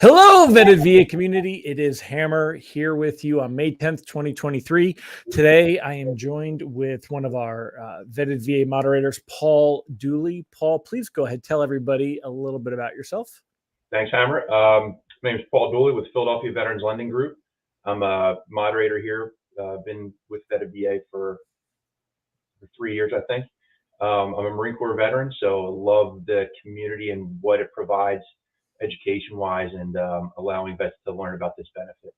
Hello, Vetted VA community. It is Hammer here with you on May 10th, 2023. Today, I am joined with one of our Vetted VA moderators, Paul Dooley. Paul, please go ahead, tell everybody a little bit about yourself. Thanks, Helmer. My name is Paul Dooley with Philadelphia Veterans Lending Group. I'm a moderator here. Been with Vetted VA for 3 years, I think. I'm a Marine Corps veteran, so love the community and what it provides education-wise and allowing vets to learn about this benefit.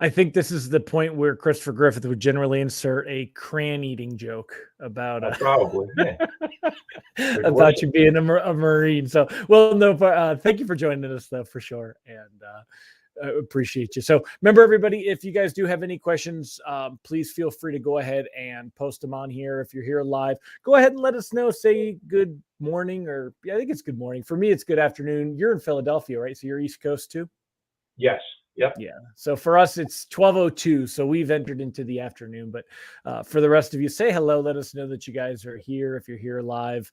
I think this is the point where Christopher Griffith would generally insert a crayon-eating joke about probably, yeah. about you being a Marine. So, well, no, thank you for joining us, though, for sure, and I appreciate you. So, remember, everybody, if you guys do have any questions, please feel free to go ahead and post them on here. If you're here live, go ahead and let us know. Say good morning, or I think it's good morning. For me, it's good afternoon. You're in Philadelphia, right? So you're East Coast too? Yes. Yep. Yeah. So for us, it's 12:02. So we've entered into the afternoon. But for the rest of you, say hello. Let us know that you guys are here. If you're here live,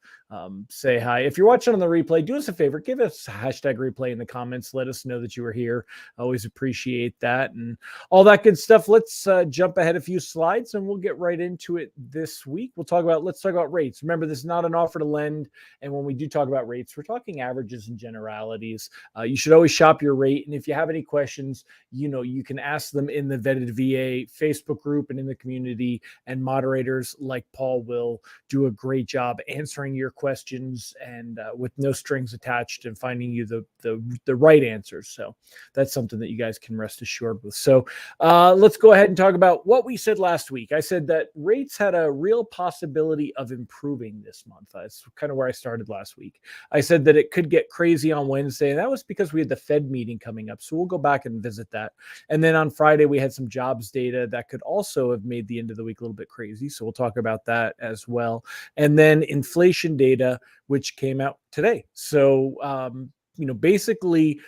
say hi. If you're watching on the replay, do us a favor. Give us a hashtag replay in the comments. Let us know that you were here. Always appreciate that and all that good stuff. Let's jump ahead a few slides and we'll get right into it this week. Let's talk about rates. Remember, this is not an offer to lend. And when we do talk about rates, we're talking averages and generalities. You should always shop your rate. And if you have any questions, you can ask them in the Vetted VA Facebook group and in the community, and moderators like Paul will do a great job answering your questions and with no strings attached and finding you the right answers. So that's something that you guys can rest assured with. So let's go ahead and talk about what we said last week. I said that rates had a real possibility of improving this month. That's kind of where I started last week. I said that it could get crazy on Wednesday, and that was because we had the Fed meeting coming up. So we'll go back and visit that. And then on Friday, we had some jobs data that could also have made the end of the week a little bit crazy. So we'll talk about that as well. And then inflation data, which came out today. So, basically,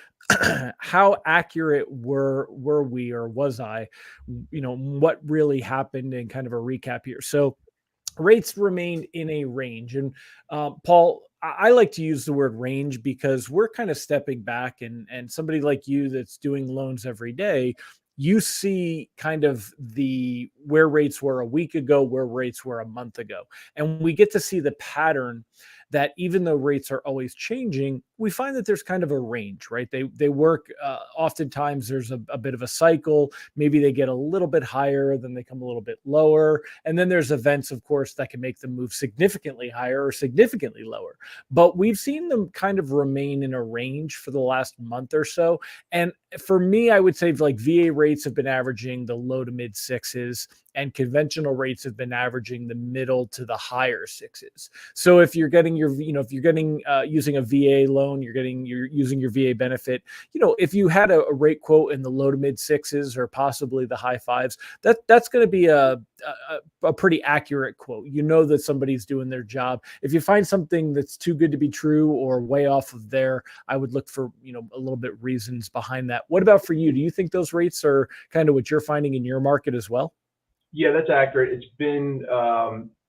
how accurate were we, or was I, what really happened, and kind of a recap here. So rates remained in a range. And Paul, I like to use the word range because we're kind of stepping back, and somebody like you that's doing loans every day, you see kind of where rates were a week ago, where rates were a month ago. And we get to see the pattern that even though rates are always changing, we find that there's kind of a range, right? They work, oftentimes there's a bit of a cycle. Maybe they get a little bit higher, then they come a little bit lower. And then there's events, of course, that can make them move significantly higher or significantly lower. But we've seen them kind of remain in a range for the last month or so. And for me, I would say like VA rates have been averaging the low to mid sixes, and conventional rates have been averaging the middle to the higher sixes. So if you're getting using a VA loan, you're using your VA benefit, if you had a rate quote in the low to mid sixes or possibly the high fives, that's going to be a pretty accurate quote. That somebody's doing their job. If you find something that's too good to be true or way off of there, I would look for, a little bit reasons behind that. What about for you? Do you think those rates are kind of what you're finding in your market as well? Yeah, that's accurate. It's been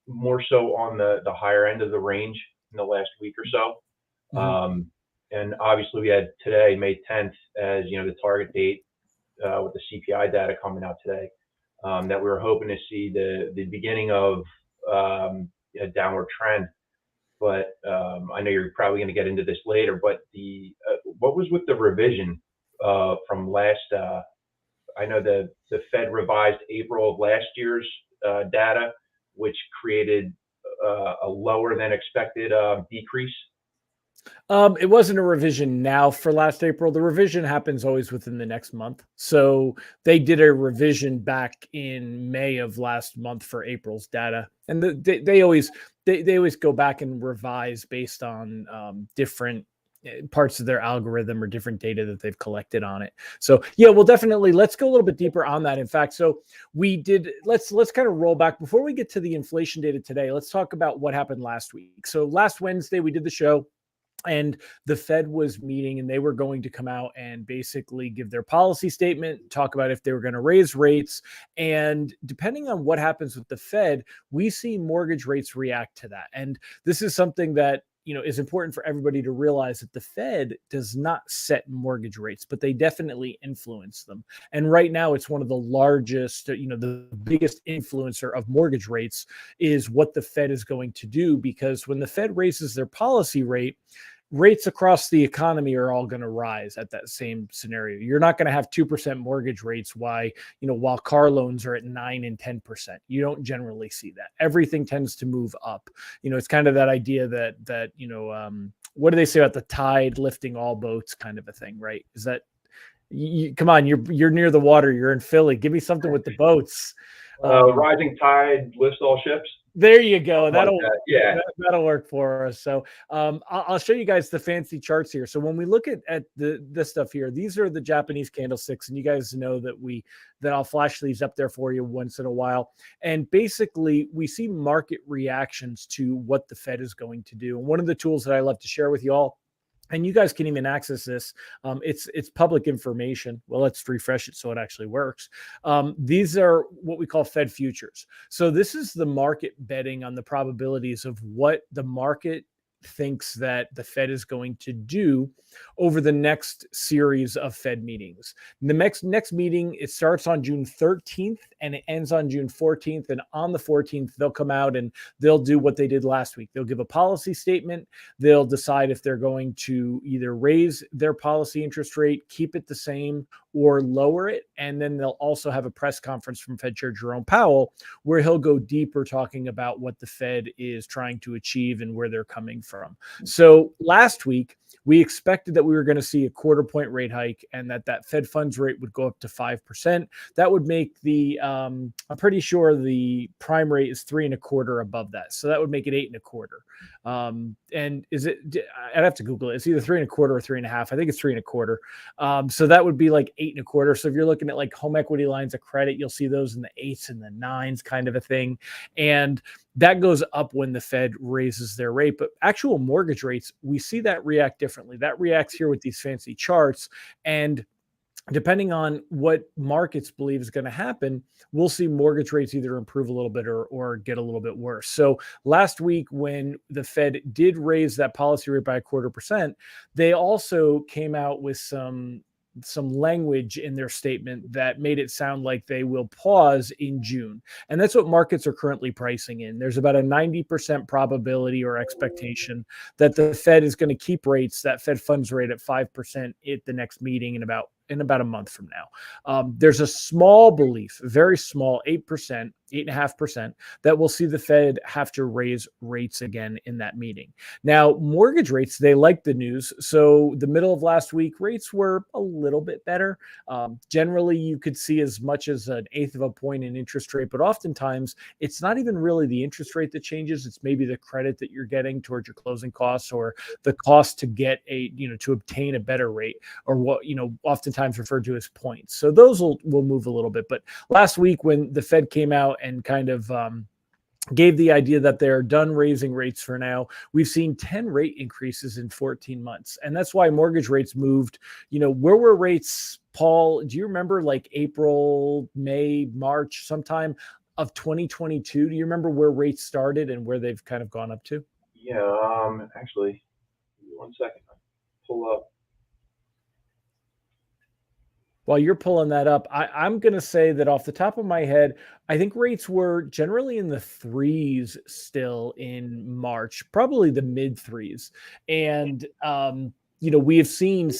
more so on the higher end of the range in the last week or so. Mm-hmm. And obviously we had today, May 10th, as the target date with the CPI data coming out today, that we were hoping to see the beginning of a downward trend. But I know you're probably going to get into this later, but what was with the revision from last, I know the Fed revised April of last year's data, which created a lower than expected decrease. It wasn't a revision now for last April. The revision happens always within the next month. So they did a revision back in May of last month for April's data. And they always go back and revise based on different parts of their algorithm or different data that they've collected on it. So yeah, well, definitely let's go a little bit deeper on that. In fact, so let's kind of roll back before we get to the inflation data today. Let's talk about what happened last week. So last Wednesday we did the show, and the Fed was meeting, and they were going to come out and basically give their policy statement, talk about if they were going to raise rates. And depending on what happens with the Fed, we see mortgage rates react to that. And this is something that is important for everybody to realize that the Fed does not set mortgage rates, but they definitely influence them. And right now, it's one of the largest, the biggest influencer of mortgage rates is what the Fed is going to do, because when the Fed raises their policy rate, rates across the economy are all going to rise at that same scenario. You're not going to have 2% mortgage rates while car loans are at 9 and 10%. You don't generally see that. Everything tends to move up. It's kind of that idea that what do they say about the tide lifting all boats kind of a thing, right? Is that come on, you're near the water, you're in Philly. Give me something with the boats. Rising tide lifts all ships. There you go. That'll work for us. So I'll show you guys the fancy charts here. So when we look at this stuff here, these are the Japanese candlesticks, and you guys know that I'll flash these up there for you once in a while. And basically, we see market reactions to what the Fed is going to do. And one of the tools that I love to share with you all, and you guys can even access this. It's public information. Well, let's refresh it so it actually works. These are what we call Fed futures. So this is the market betting on the probabilities of what the market thinks that the Fed is going to do over the next series of Fed meetings. The next meeting, it starts on June 13th and it ends on June 14th. And on the 14th, they'll come out and they'll do what they did last week. They'll give a policy statement. They'll decide if they're going to either raise their policy interest rate, keep it the same, or lower it. And then they'll also have a press conference from Fed Chair Jerome Powell, where he'll go deeper talking about what the Fed is trying to achieve and where they're coming from. So last week, we expected that we were going to see a 1/4 point rate hike and that Fed funds rate would go up to 5%. That would make I'm pretty sure the prime rate is 3 1/4 above that. So that would make it 8 1/4. And I'd have to Google it. It's either 3 1/4 or 3 1/2. I think it's 3 1/4. So that would be like 8 1/4. So if you're looking at like home equity lines of credit, you'll see those in the 8s and the 9s kind of a thing. And that goes up when the Fed raises their rate. But actual mortgage rates, we see that react differently. That reacts here with these fancy charts. And depending on what markets believe is going to happen, we'll see mortgage rates either improve a little bit or get a little bit worse. So last week, when the Fed did raise that policy rate by 1/4%, they also came out with some language in their statement that made it sound like they will pause in June. And that's what markets are currently pricing in. There's about a 90% probability or expectation that the Fed is going to keep rates, that Fed funds rate at 5% at the next meeting in about a month from now. There's a small belief, very small, 8%, 8.5%, that we'll see the Fed have to raise rates again in that meeting. Now, mortgage rates, they like the news. So the middle of last week, rates were a little bit better. Generally, you could see as much as 1/8 of a point in interest rate, but oftentimes it's not even really the interest rate that changes. It's maybe the credit that you're getting towards your closing costs or the cost to get to obtain a better rate, or what, oftentimes referred to as points. So those will move a little bit. But last week, when the Fed came out and kind of gave the idea that they're done raising rates for now, we've seen 10 rate increases in 14 months. And that's why mortgage rates moved. Where were rates, Paul? Do you remember like April, May, March, sometime of 2022? Do you remember where rates started and where they've kind of gone up to? Yeah, actually, 1 second. Pull up. While you're pulling that up, I'm going to say that off the top of my head, I think rates were generally in the 3s still in March, probably the mid 3s. And, we have seen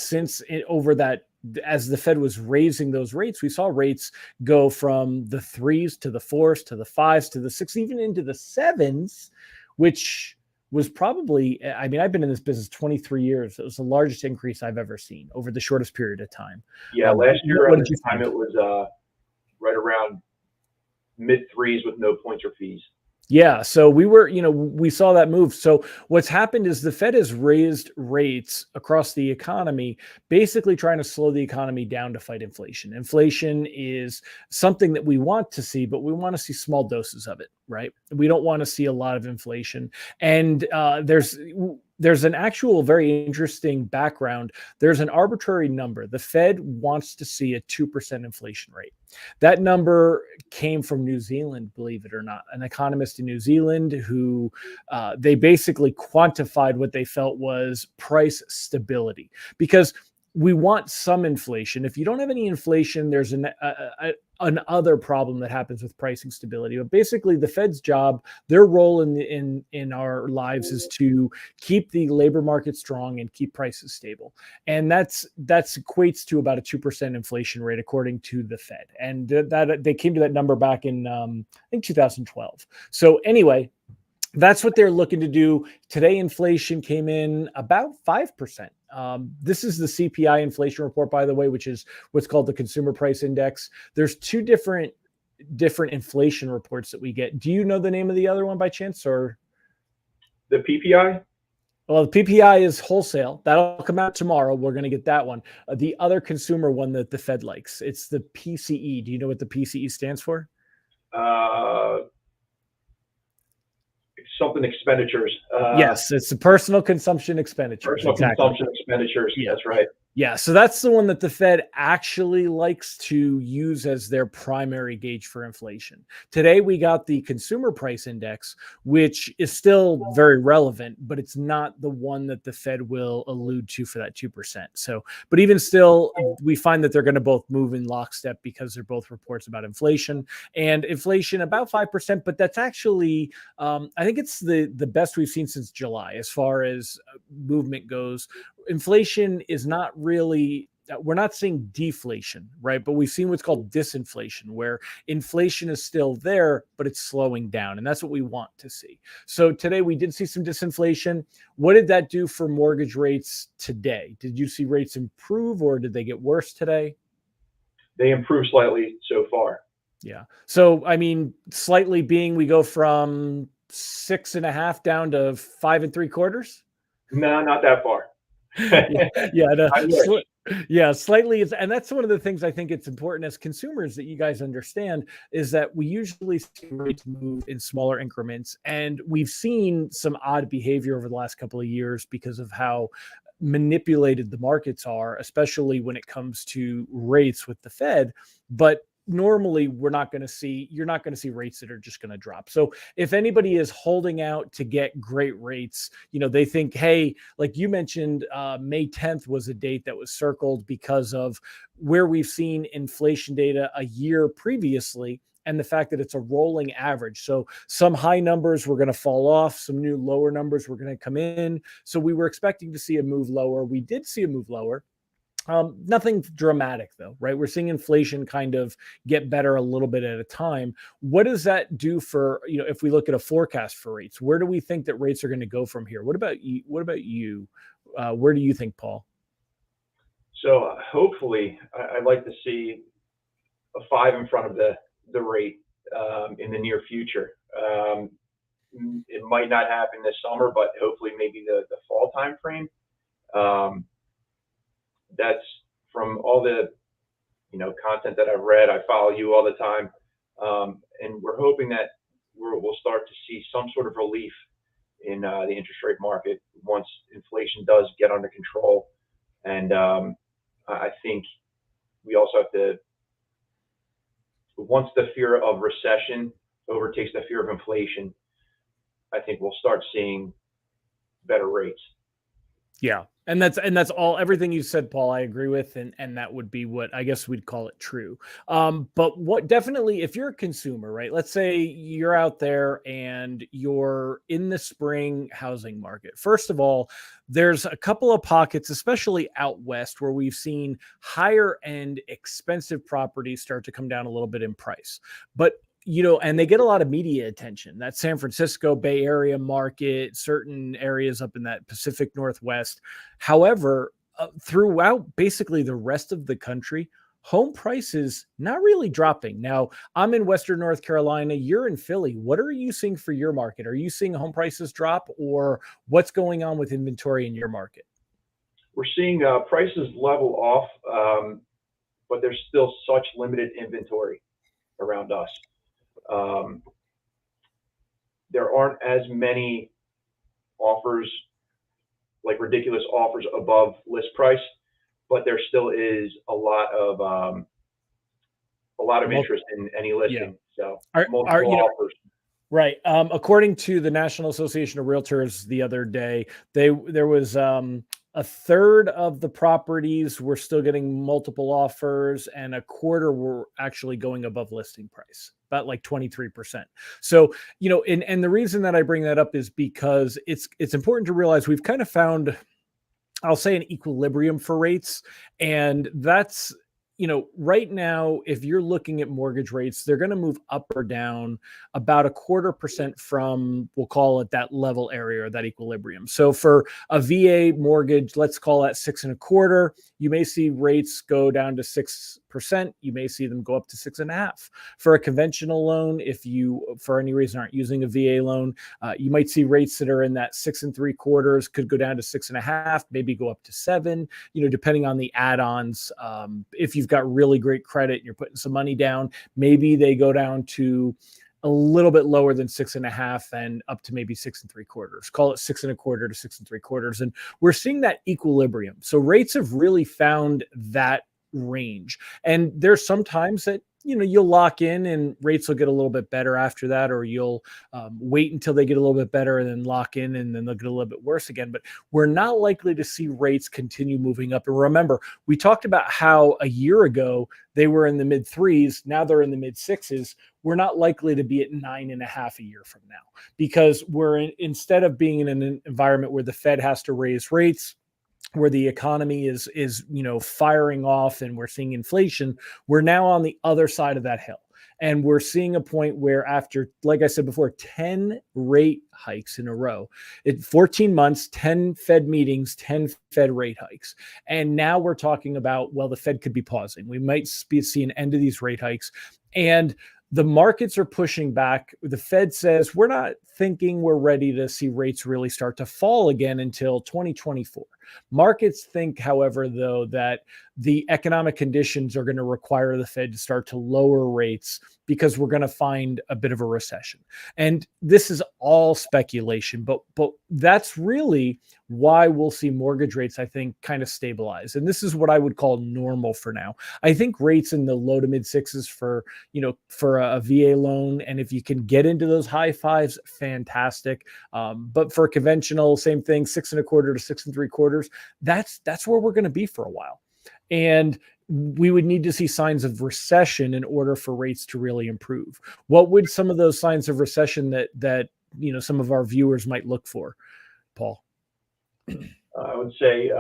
over that, as the Fed was raising those rates, we saw rates go from the 3s to the 4s to the 5s to the 6s, even into the 7s, which was probably, I've been in this business 23 years. It was the largest increase I've ever seen over the shortest period of time. Yeah, last year at this time it was right around mid 3s with no points or fees. Yeah. So we saw that move. So what's happened is the Fed has raised rates across the economy, basically trying to slow the economy down to fight inflation. Inflation is something that we want to see, but we want to see small doses of it, right? We don't want to see a lot of inflation. And there's an actual very interesting background. There's an arbitrary number. The Fed wants to see a 2% inflation rate. That number came from New Zealand, believe it or not. An economist in New Zealand who they basically quantified what they felt was price stability, because we want some inflation. If you don't have any inflation, there's an other problem that happens with pricing stability. But basically, the Fed's job, their role in our lives, is to keep the labor market strong and keep prices stable, and that's equates to about a 2% inflation rate according to the Fed, and that they came to that number back in I think 2012. So anyway, that's what they're looking to do. Today, inflation came in about 5%. This is the CPI inflation report, by the way, which is what's called the Consumer Price Index. There's two different inflation reports that we get. Do you know the name of the other one by chance? Or The PPI? Well, the PPI is wholesale. That'll come out tomorrow. We're going to get that one. The other consumer one that the Fed likes, it's the PCE. Do you know what the PCE stands for? Something expenditures. Yes, it's the personal consumption expenditures. Personal consumption expenditures. Yeah. That's right. Yeah, so that's the one that the Fed actually likes to use as their primary gauge for inflation. Today, we got the Consumer Price Index, which is still very relevant, but it's not the one that the Fed will allude to for that 2%. So, but even still, we find that they're going to both move in lockstep because they're both reports about inflation, and inflation about 5%, but that's actually, I think it's the best we've seen since July as far as movement goes. Inflation is not really, we're not seeing deflation, right? But we've seen what's called disinflation, where inflation is still there, but it's slowing down. And that's what we want to see. So today we did see some disinflation. What did that do for mortgage rates today? Did you see rates improve, or did they get worse today? They improved slightly so far. Yeah. So, I mean, slightly being we go from 6.5 down to 5 3/4. No, not that far. Yeah, slightly. And that's one of the things I think it's important as consumers that you guys understand, is that we usually see rates move in smaller increments. And we've seen some odd behavior over the last couple of years because of how manipulated the markets are, especially when it comes to rates with the Fed. But normally you're not going to see rates that are just going to drop. So if anybody is holding out to get great rates, they think, hey, like you mentioned, May 10th was a date that was circled because of where we've seen inflation data a year previously, and the fact that it's a rolling average. So some high numbers were going to fall off, some new lower numbers were going to come in. So we were expecting to see a move lower. We did see a move lower. Nothing dramatic though, right? We're seeing inflation kind of get better a little bit at a time. What does that do for, if we look at a forecast for rates, where do we think that rates are going to go from here? What about you? Where do you think, Paul? So hopefully I'd like to see a 5 in front of the rate in the near future. It might not happen this summer, but hopefully maybe the fall time frame. That's from all the content that I've read. I follow you all the time, and we're hoping that we'll start to see some sort of relief in the interest rate market once inflation does get under control. And I think we also have to, once the fear of recession overtakes the fear of inflation, I think we'll start seeing better rates. Yeah. And that's all, everything you said, Paul, I agree with. And that would be what I guess we'd call it true. But what definitely, if you're a consumer, right, let's say you're out there and you're in the spring housing market. First of all, there's a couple of pockets, especially out west, where we've seen higher end expensive properties start to come down a little bit in price. But and they get a lot of media attention. That San Francisco Bay Area market, certain areas up in that Pacific Northwest. However, throughout basically the rest of the country, home prices not really dropping. Now, I'm in Western North Carolina. You're in Philly. What are you seeing for your market? Are you seeing home prices drop, or what's going on with inventory in your market? We're seeing prices level off, but there's still such limited inventory around us. There aren't as many offers like ridiculous offers above list price, but there still is a lot of interest in any listing. So multiple offers. Right. According to the National Association of Realtors the other day, there was a third of the properties were still getting multiple offers, and a quarter were actually going above listing price, about like 23%. So, and the reason that I bring that up is because it's important to realize we've kind of found, I'll say, an equilibrium for rates. And that's, right now, if you're looking at mortgage rates, they're going to move up or down about 0.25% from, we'll call it that level area or that equilibrium. So for a VA mortgage, let's call that 6.25%. You may see rates go down to 6%. You may see them go up to 6.5%. For a conventional loan, if you, for any reason, aren't using a VA loan, you might see rates that are in that 6.75% could go down to 6.5%, maybe go up to 7%, depending on the add-ons. If you've got really great credit and you're putting some money down, maybe they go down to a little bit lower than 6.5% and up to maybe 6.75%. Call it 6.25% to 6.75%. And we're seeing that equilibrium. So rates have really found that range. And there's sometimes that, you'll lock in and rates will get a little bit better after that, or you'll wait until they get a little bit better and then lock in, and then they'll get a little bit worse again. But we're not likely to see rates continue moving up. And remember, we talked about how a year ago they were in the mid 3s. Now they're in the mid 6s. We're not likely to be at 9.5 a year from now, because instead of being in an environment where the Fed has to raise rates, where the economy is firing off and we're seeing inflation, we're now on the other side of that hill. And we're seeing a point where after, like I said before, 10 rate hikes in a row, 14 months, 10 Fed meetings, 10 Fed rate hikes. And now we're talking about, well, the Fed could be pausing. We might see an end of these rate hikes. And the markets are pushing back. The Fed says we're not thinking we're ready to see rates really start to fall again until 2024. Markets think, however, though, that the economic conditions are going to require the Fed to start to lower rates because we're going to find a bit of a recession. And this is all speculation, but that's really why we'll see mortgage rates, I think, kind of stabilize. And this is what I would call normal for now. I think rates in the low to mid 6s for a VA loan, and if you can get into those high 5s, fantastic. But for conventional, same thing, 6.25% to 6.75%, that's where we're going to be for a while. And we would need to see signs of recession in order for rates to really improve. What would some of those signs of recession that some of our viewers might look for, Paul? I would say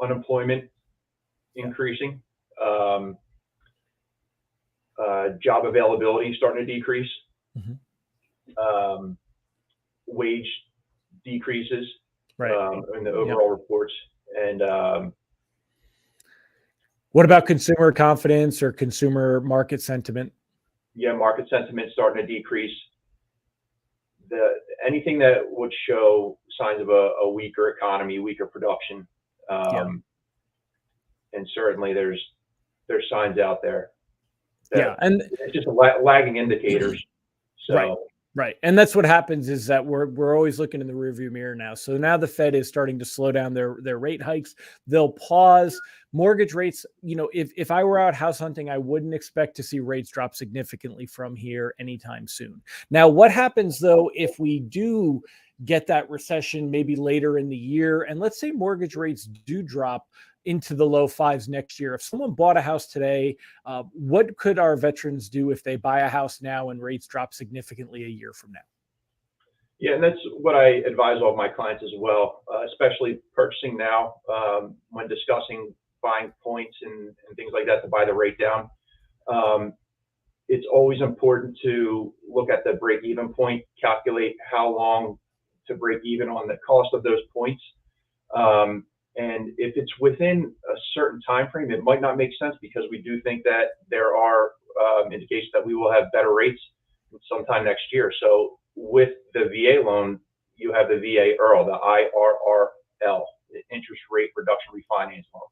unemployment increasing, job availability starting to decrease, wage decreases, right, in the overall reports. And what about consumer confidence or consumer market sentiment? Yeah, market sentiment starting to decrease. Anything that would show signs of a weaker economy, weaker production, and certainly there's signs out there. And it's just lagging indicators. So. Right. And that's what happens, is that we're always looking in the rearview mirror now. So now the Fed is starting to slow down their rate hikes. They'll pause mortgage rates. If I were out house hunting, I wouldn't expect to see rates drop significantly from here anytime soon. Now, what happens though if we do get that recession maybe later in the year, and let's say mortgage rates do drop into the low 5s next year? If someone bought a house today, what could our veterans do if they buy a house now and rates drop significantly a year from now? Yeah, and that's what I advise all of my clients as well, especially purchasing now, when discussing buying points and things like that to buy the rate down. It's always important to look at the break-even point, calculate how long to break even on the cost of those points. And if it's within a certain time frame, it might not make sense, because we do think that there are indications that we will have better rates sometime next year. So with the VA loan, you have the VA IRRL, the IRRL, the interest rate reduction refinance loan,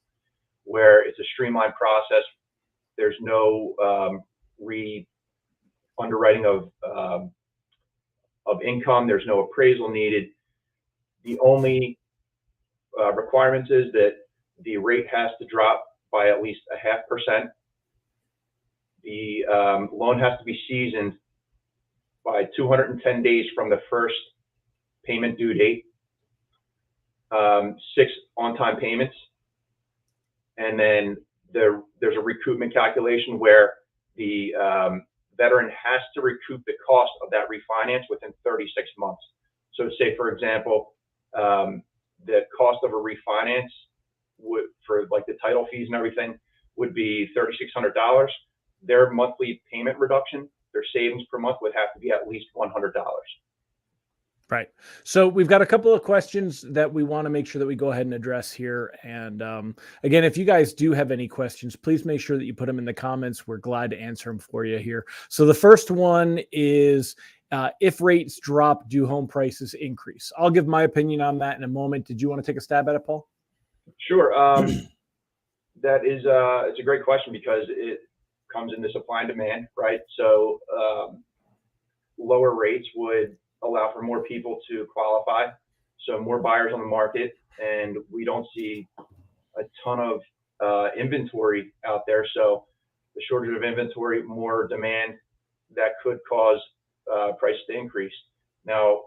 where it's a streamlined process. There's no re-underwriting of income. There's no appraisal needed. The only requirements is that the rate has to drop by at least 0.5%. The loan has to be seasoned by 210 days from the first payment due date, 6 on-time payments, and then there's a recoupment calculation where the veteran has to recoup the cost of that refinance within 36 months. So say, for example, the cost of a refinance would, for like the title fees and everything, would be $3,600. Their monthly payment reduction, their savings per month would have to be at least $100. Right. So we've got a couple of questions that we want to make sure that we go ahead and address here. And again, if you guys do have any questions, please make sure that you put them in the comments. We're glad to answer them for you here. So the first one is, if rates drop, do home prices increase? I'll give my opinion on that in a moment. Did you want to take a stab at it, Paul? Sure. That is, it's a great question because it comes into supply and demand, right? So lower rates would allow for more people to qualify, so more buyers on the market, and we don't see a ton of inventory out there. So the shortage of inventory, more demand, that could cause prices to increase. Now,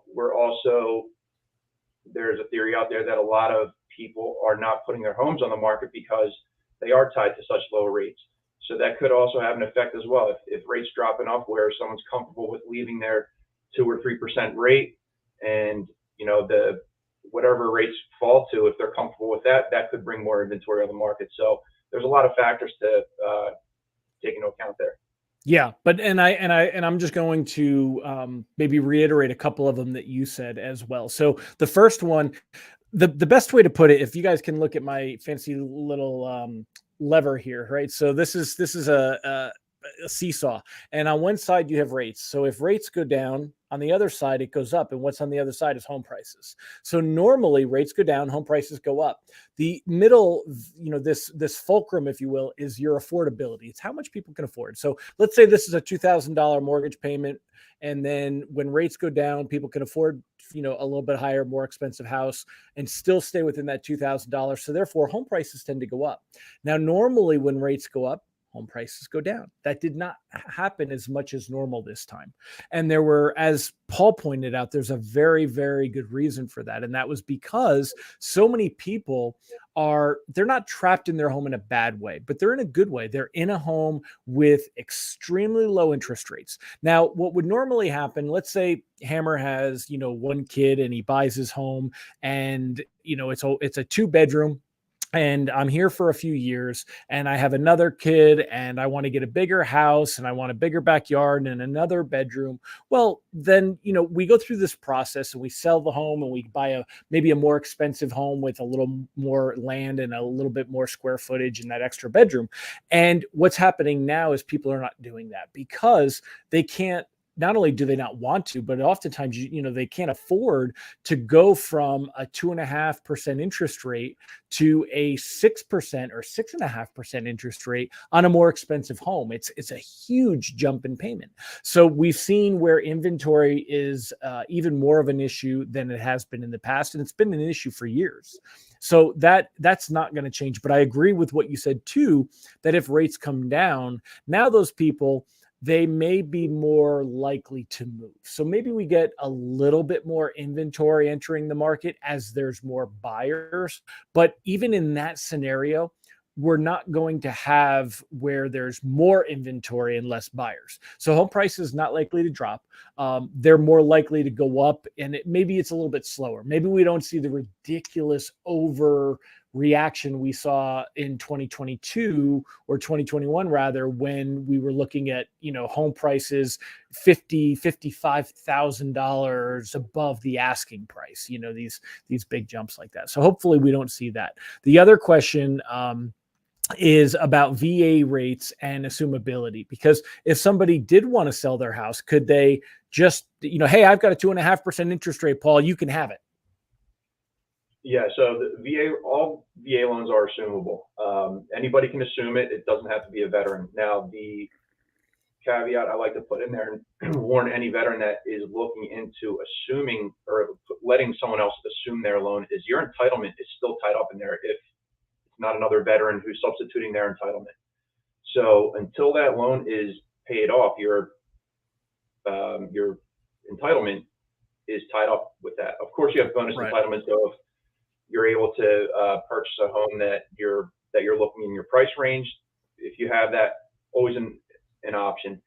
there's a theory out there that a lot of people are not putting their homes on the market because they are tied to such low rates. So that could also have an effect as well. If rates drop enough where someone's comfortable with leaving their 2 or 3% rate, and the whatever rates fall to, if they're comfortable with that, that could bring more inventory on the market. So there's a lot of factors to take into account there. Yeah, but I'm just going to maybe reiterate a couple of them that you said as well. So the first one, the best way to put it, if you guys can look at my fancy little lever here, right? So this is a seesaw, and on one side you have rates. So if rates go down, on the other side it goes up, and what's on the other side is home prices. So normally rates go down, home prices go up. The middle, this fulcrum, if you will, is your affordability. It's how much people can afford. So let's say this is a $2,000 mortgage payment, and then when rates go down, people can afford a little bit higher, more expensive house and still stay within that $2,000. So therefore home prices tend to go up. Now normally when rates go up, home prices go down. That did not happen as much as normal this time. And there were, as Paul pointed out, there's a very, very good reason for that. And that was because so many people they're not trapped in their home in a bad way, but they're in a good way. They're in a home with extremely low interest rates. Now, what would normally happen, let's say Helmer has, one kid and he buys his home, and, it's a 2-bedroom. And I'm here for a few years, and I have another kid, and I want to get a bigger house, and I want a bigger backyard and another bedroom. Well, then, we go through this process and we sell the home, and we buy maybe a more expensive home with a little more land and a little bit more square footage and that extra bedroom. And what's happening now is people are not doing that because they can't. Not only do they not want to, but oftentimes, they can't afford to go from a 2.5% interest rate to a 6% or 6.5% interest rate on a more expensive home. It's a huge jump in payment. So we've seen where inventory is even more of an issue than it has been in the past, and it's been an issue for years. So that's not going to change. But I agree with what you said too, that if rates come down, now those people, they may be more likely to move. So maybe we get a little bit more inventory entering the market as there's more buyers. But even in that scenario, we're not going to have where there's more inventory and less buyers. So home prices not likely to drop. They're more likely to go up, and maybe it's a little bit slower. Maybe we don't see the ridiculous overreaction we saw in 2022 or 2021 rather, when we were looking at home prices $55,000 above the asking price. These big jumps like that. So hopefully we don't see that. The other question is about VA rates and assumability, because if somebody did want to sell their house, could they just, hey, I've got a 2.5% interest rate, Paul, you can have it. Yeah, so all VA loans are assumable. Anybody can assume it. It doesn't have to be a veteran. Now, the caveat I like to put in there and warn any veteran that is looking into assuming or letting someone else assume their loan is your entitlement is still tied up in there if it's not another veteran who's substituting their entitlement. So until that loan is paid off, your entitlement is tied up with that. Of course, you have bonus entitlements. So if you're able to purchase a home that you're looking in your price range, if you have that, always an option.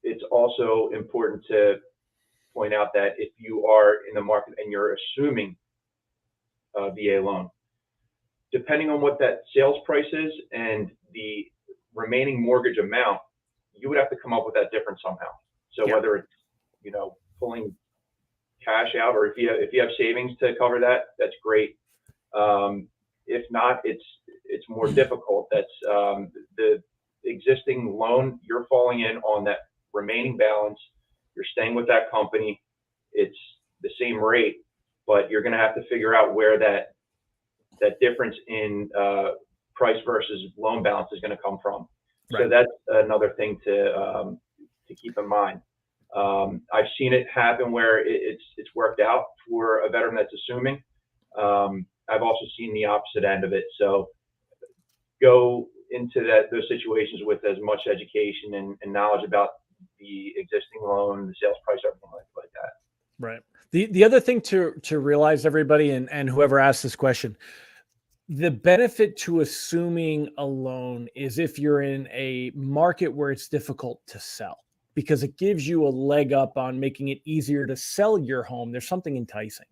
It's also important to point out that if you are in the market and you're assuming a VA loan, depending on what that sales price is and the remaining mortgage amount, you would have to come up with that difference somehow. So whether it's, pulling cash out, or if you have savings to cover that, that's great. If not, it's more difficult. That's the existing loan, you're falling in on that remaining balance. You're staying with that company. It's the same rate, but you're going to have to figure out where that difference in price versus loan balance is going to come from. So that's another thing to keep in mind. I've seen it happen where it's worked out for a veteran that's assuming. I've also seen the opposite end of it. So go into those situations with as much education and knowledge about the existing loan, the sales price, everything like that. Right. The other thing to realize, everybody, and whoever asked this question, the benefit to assuming a loan is if you're in a market where it's difficult to sell, because it gives you a leg up on making it easier to sell your home. There's something enticing.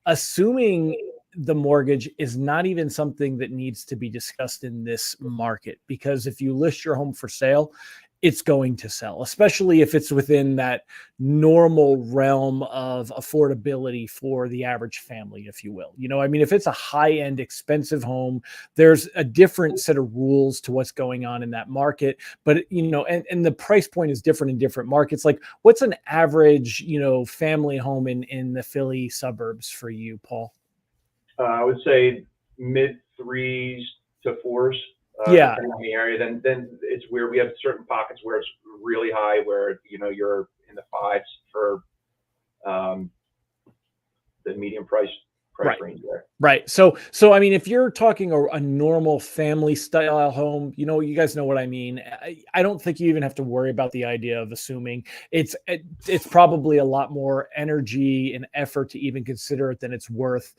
Assuming the mortgage is not even something that needs to be discussed in this market, because if you list your home for sale, it's going to sell, especially if it's within that normal realm of affordability for the average family, if you will. If it's a high-end, expensive home, there's a different set of rules to what's going on in that market. But, and the price point is different in different markets. Like, what's an average, family home in the Philly suburbs for you, Paul? I would say mid 3s to 4s. Depending on the area, then it's where we have certain pockets where it's really high, where you're in the 5s for the medium price range there. Right. So if you're talking a normal family style home, you guys know what I mean. I don't think you even have to worry about the idea of assuming. It's probably a lot more energy and effort to even consider it than it's worth.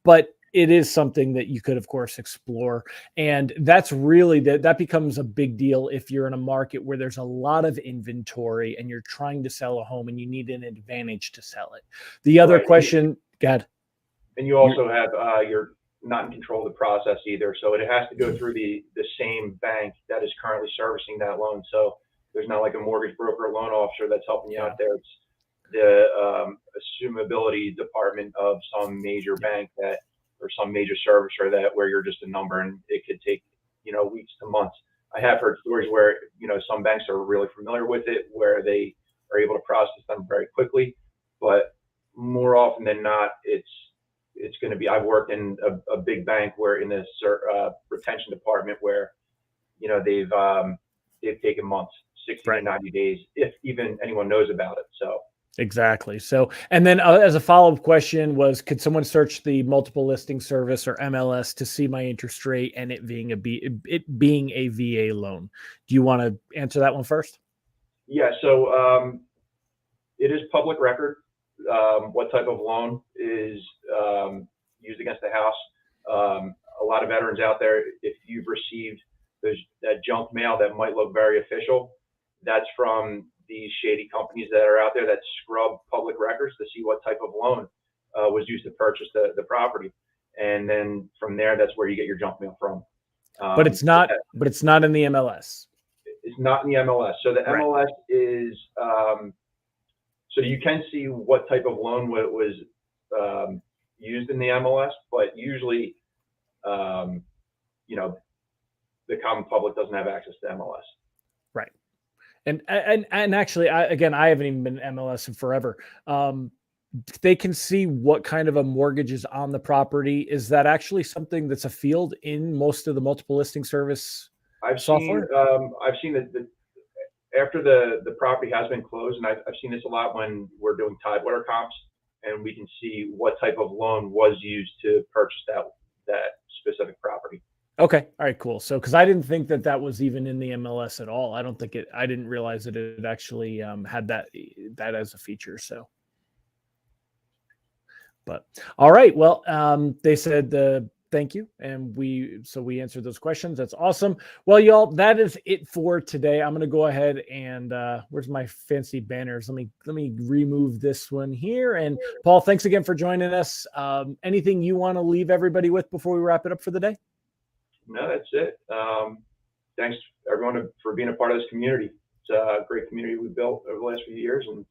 But it is something that you could, of course, explore. And that's really, that becomes a big deal if you're in a market where there's a lot of inventory and you're trying to sell a home and you need an advantage to sell it. The other question, go ahead. And you also have, you're not in control of the process either. So it has to go through the same bank that is currently servicing that loan. So there's not like a mortgage broker or loan officer that's helping you out there. It's the assumability department of some major bank or some major servicer where you're just a number, and it could take, weeks to months. I have heard stories where, some banks are really familiar with it, where they are able to process them very quickly, but more often than not, it's going to be, I've worked in a big bank where in the retention department where, they've taken months, 60 to 90 days, if even anyone knows about it. So. Exactly. So, and then as a follow-up question was, could someone search the multiple listing service or MLS to see my interest rate and it being a VA loan? Do you want to answer that one first? Yeah. So it is public record what type of loan is used against the house. A lot of veterans out there, if you've received that junk mail that might look very official, that's from these shady companies that are out there that scrub public records to see what type of loan was used to purchase the property, and then from there, that's where you get your junk mail from. But it's not. But it's not in the MLS. It's not in the MLS. So the MLS is so you can see what type of loan was used in the MLS, but usually, the common public doesn't have access to MLS. Right. And actually, I haven't even been MLS in forever. They can see what kind of a mortgage is on the property. Is that actually something that's a field in most of the multiple listing service software? I've seen that after the property has been closed, and I've seen this a lot when we're doing Tidewater comps, and we can see what type of loan was used to purchase that specific property. Okay. All right, cool. So, cause I didn't think that was even in the MLS at all. I didn't realize that it actually had that as a feature. So, but all right. Well, they said thank you. And we answered those questions. That's awesome. Well, y'all, that is it for today. I'm going to go ahead and where's my fancy banners? Let me remove this one here. And Paul, thanks again for joining us. Anything you want to leave everybody with before we wrap it up for the day? No, that's it. Thanks everyone for being a part of this community. It's a great community we built over the last few years, and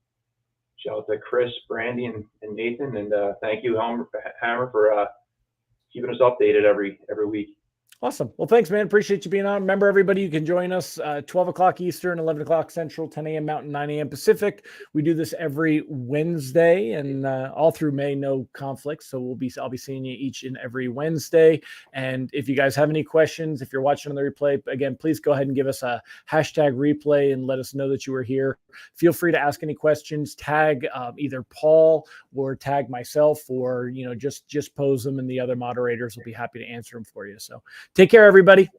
shout out to Chris, Brandy, and Nathan, and thank you, Helmer, for keeping us updated every week. Awesome. Well, thanks, man. Appreciate you being on. Remember, everybody, you can join us 12 o'clock Eastern, 11 o'clock Central, 10 a.m. Mountain, 9 a.m. Pacific. We do this every Wednesday, and all through May, no conflicts. So I'll be seeing you each and every Wednesday. And if you guys have any questions, if you're watching on the replay, again, please go ahead and give us a hashtag replay and let us know that you were here. Feel free to ask any questions. Tag either Paul or tag myself, or just pose them, and the other moderators will be happy to answer them for you. So take care, everybody.